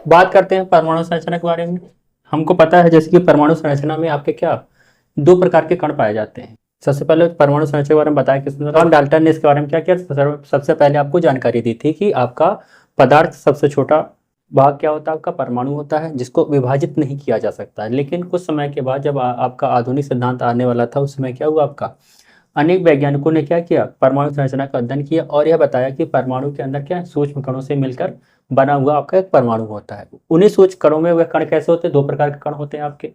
बात करते हैं परमाणु संरचना के बारे में। हमको पता है जैसे कि परमाणु संरचना में आपके क्या दो प्रकार के कण पाए जाते हैं। सबसे पहले परमाणु संरचना के बारे में बताया किसने, जॉन डाल्टन ने इसके बारे में क्या किया, सबसे पहले आपको जानकारी दी थी कि आपका पदार्थ सबसे छोटा भाग क्या होता है, आपका परमाणु होता है, जिसको विभाजित नहीं किया जा सकता है। लेकिन कुछ समय के बाद जब आपका आधुनिक सिद्धांत आने वाला था, उस समय क्या हुआ, आपका अनेक वैज्ञानिकों ने क्या किया, परमाणु संरचना का अध्ययन किया और यह बताया कि परमाणु के अंदर क्या सूक्ष्म कणों से मिलकर बना हुआ आपका एक परमाणु होता है। उन्हीं सूक्ष्म कणों में वह कण कैसे होते हैं, दो प्रकार के कण होते हैं आपके,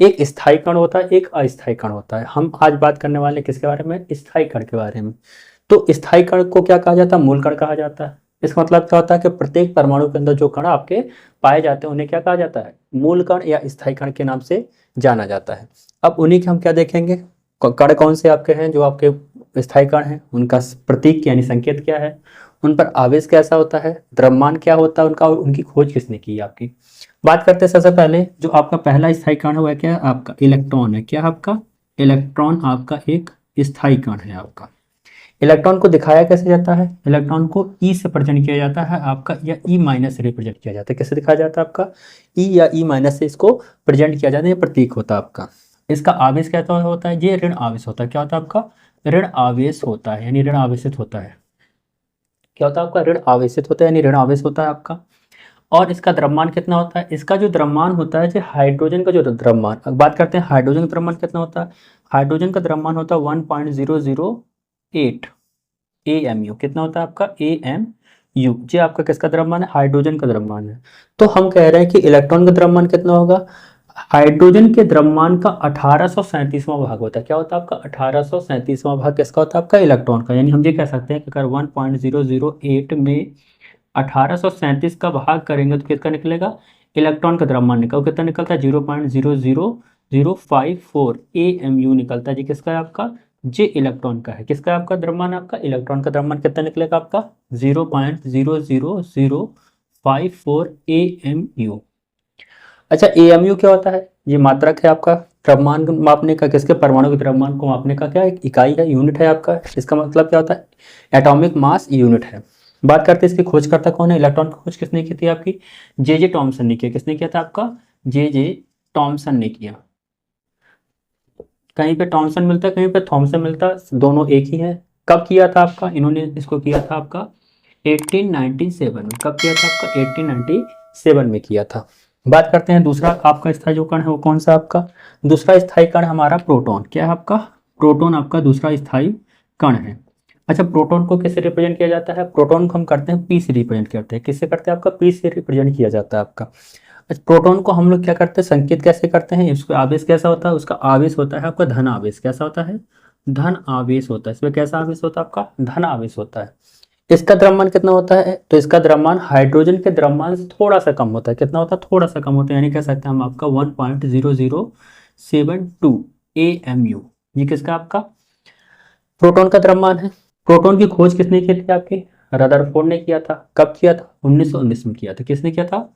एक स्थायी कण होता है, एक अस्थायी कण होता है। हम आज बात करने वाले किसके बारे में, स्थायी कण के बारे में। तो स्थायी कण को क्या कहा जाता है, मूल कण कहा जाता है। इसका मतलब क्या होता है कि प्रत्येक परमाणु के अंदर जो कण आपके पाए जाते हैं उन्हें क्या कहा जाता है, मूल कण या स्थायी कण के नाम से जाना जाता है। अब उन्हीं के हम क्या देखेंगे, कण कौन से आपके हैं जो आपके स्थायी कण हैं, उनका प्रतीक यानी संकेत क्या है, उन पर आवेश कैसा होता है, द्रव्यमान क्या होता है उनका, और उनकी खोज किसने की आपकी। बात करते हैं सबसे पहले जो आपका पहला स्थायी कण है वह क्या है, आपका इलेक्ट्रॉन है। क्या आपका इलेक्ट्रॉन आपका एक स्थायी कण है आपका। इलेक्ट्रॉन को दिखाया कैसे जाता है, इलेक्ट्रॉन को ई से प्रेजेंट किया जाता है आपका, या ई माइनस से रिप्रेजेंट किया जाता है। कैसे दिखाया जाता है आपका, ई या ई माइनस से इसको प्रेजेंट किया जाता है, ये प्रतीक होता है आपका। इसका आवेश क्या होता है, ये ऋण आवेश होता है। क्या होता है आपका, ऋण आवेश होता है, यानी ऋण आवेशित होता है। क्या होता है आपका, ऋण आवेशित होता है यानी ऋण आवेश होता है आपका। और इसका द्रव्यमान कितना होता है, इसका जो द्रव्यमान होता है, जो हाइड्रोजन का जो द्रव्यमान, अब बात करते हैं हाइड्रोजन का द्रव्यमान कितना होता है। हाइड्रोजन का द्रव्यमान होता है 1.008 AMU। कितना होता है आपका, AMU। ये आपका किसका द्रव्यमान है, हाइड्रोजन का द्रव्यमान है। तो हम कह रहे हैं कि इलेक्ट्रॉन का द्रव्यमान कितना होगा, हाइड्रोजन के द्रव्यमान का 1837वां भाग होता है। क्या होता है आपका, 1837वां भाग किसका होता है, आपका इलेक्ट्रॉन का। यानी हम ये कह सकते हैं कि अगर 1.008 में 1837 का भाग करेंगे तो किसका निकलेगा, इलेक्ट्रॉन का द्रव्यमान निकल कितना निकलता है, 0.00054 AMU निकलता है। जी किसका है आपका, जे इलेक्ट्रॉन का है। किसका है आपका द्रव्यमान, आपका इलेक्ट्रॉन का द्रव्यमान कितना निकलेगा आपका, 0.00054 AMU। अच्छा AMU क्या होता है, ये मात्रक है आपका द्रव्यमान मापने का, किसके परमाणु के द्रव्यमान को मापने का क्या एक इकाई है, यूनिट है आपका। इसका मतलब क्या होता है, एटॉमिक मास यूनिट है। बात करते हैं इसकी खोजकर्ता कौन है, इलेक्ट्रॉन की खोज किसने की थी आपकी, जे टॉमसन ने किया। किसने किया था आपका, जे टॉमसन ने किया। कहीं पे टॉमसन मिलता है, कहीं पे थॉमसन मिलता है, दोनों एक ही है। कब किया था आपका, इन्होंने इसको किया था आपका 1897 में। कब किया था आपका, 1897 में किया था। बात करते हैं दूसरा आपका स्थायी जो कण है वो कौन सा आपका, दूसरा स्थायी कण हमारा प्रोटॉन। क्या है आपका, प्रोटॉन आपका दूसरा स्थायी कण है। अच्छा प्रोटॉन को किससे रिप्रेजेंट किया जाता है, प्रोटॉन को हम करते हैं पी से रिप्रेजेंट करते हैं। किससे करते हैं आपका, पी से रिप्रेजेंट किया जाता है आपका। अच्छा प्रोटॉन को हम लोग क्या करते हैं, संकेत कैसे करते हैं, इसका आवेश कैसा होता है, उसका आवेश होता है आपका धन आवेश। कैसा होता है, धन आवेश होता है। इसमें कैसा आवेश होता है आपका, धन आवेश होता है। इसका द्रव्यमान कितना होता है, तो इसका द्रव्यमान हाइड्रोजन के द्रव्यमान से थोड़ा सा कम होता है। कितना होता है, थोड़ा सा कम होता है, यानी कह सकते हैं हम आपका 1.0072 AMU। ये किसका आपका प्रोटॉन का द्रव्यमान है। प्रोटॉन की खोज किसने की थी आपकी, रदरफोर्ड ने किया था। कब किया था, 1919 में किया था। किसने किया था,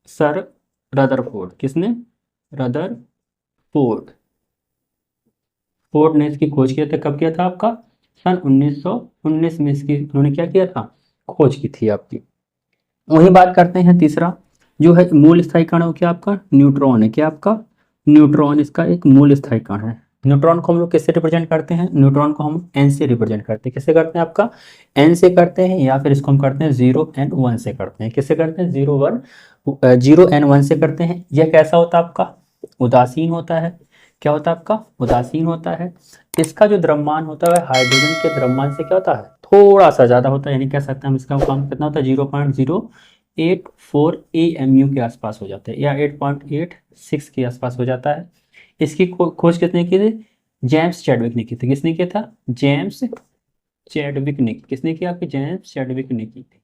सर रदरफोर्ड। किसने, रदरफोर्ड। फोर्ड ने इसकी खोज किया था। कब किया था आपका, सन 1919 में इसकी उन्होंने क्या किया था, खोज की थी आपकी। वही बात करते हैं तीसरा जो है मूल स्थायी कण है, क्या आपका न्यूट्रॉन है। क्या आपका न्यूट्रॉन इसका एक मूल स्थायी कण है। न्यूट्रॉन को हम लोग किससे रिप्रेजेंट करते हैं, न्यूट्रॉन को हम एन से रिप्रेजेंट करते हैं। किससे करते हैं आपका, एन से करते हैं, या फिर इसको हम करते हैं 0 n 1 से करते हैं। किससे करते हैं, 0 n 1 से करते हैं। यह कैसा होता है आपका, उदासीन होता है। क्या होता है आपका, उदासीन होता है। इसका जो द्रव्यमान होता है हाइड्रोजन के द्रव्यमान से क्या होता है, थोड़ा सा ज्यादा होता है। यानी कह सकते हैं हम इसका काम कितना होता है, 0.084 AMU के आसपास हो जाता है, या 8.86 के आसपास हो जाता है। इसकी खोज किसने की थी, जेम्स चैडविक ने की थी। किसने किया था, जेम्स चैडविक ने। किसने किया आपकी, जेम्स चैडविक ने की थी।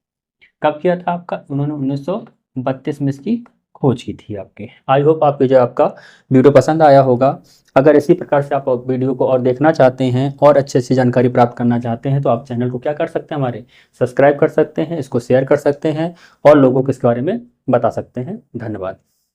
कब किया था आपका, उन्होंने 1932 में इसकी खोज की थी आपके। आई होप आपको जो आपका वीडियो पसंद आया होगा। अगर इसी प्रकार से आप वीडियो को और देखना चाहते हैं और अच्छी अच्छी जानकारी प्राप्त करना चाहते हैं तो आप चैनल को क्या कर सकते हैं, हमारे सब्सक्राइब कर सकते हैं, इसको शेयर कर सकते हैं और लोगों को इसके बारे में बता सकते हैं। धन्यवाद।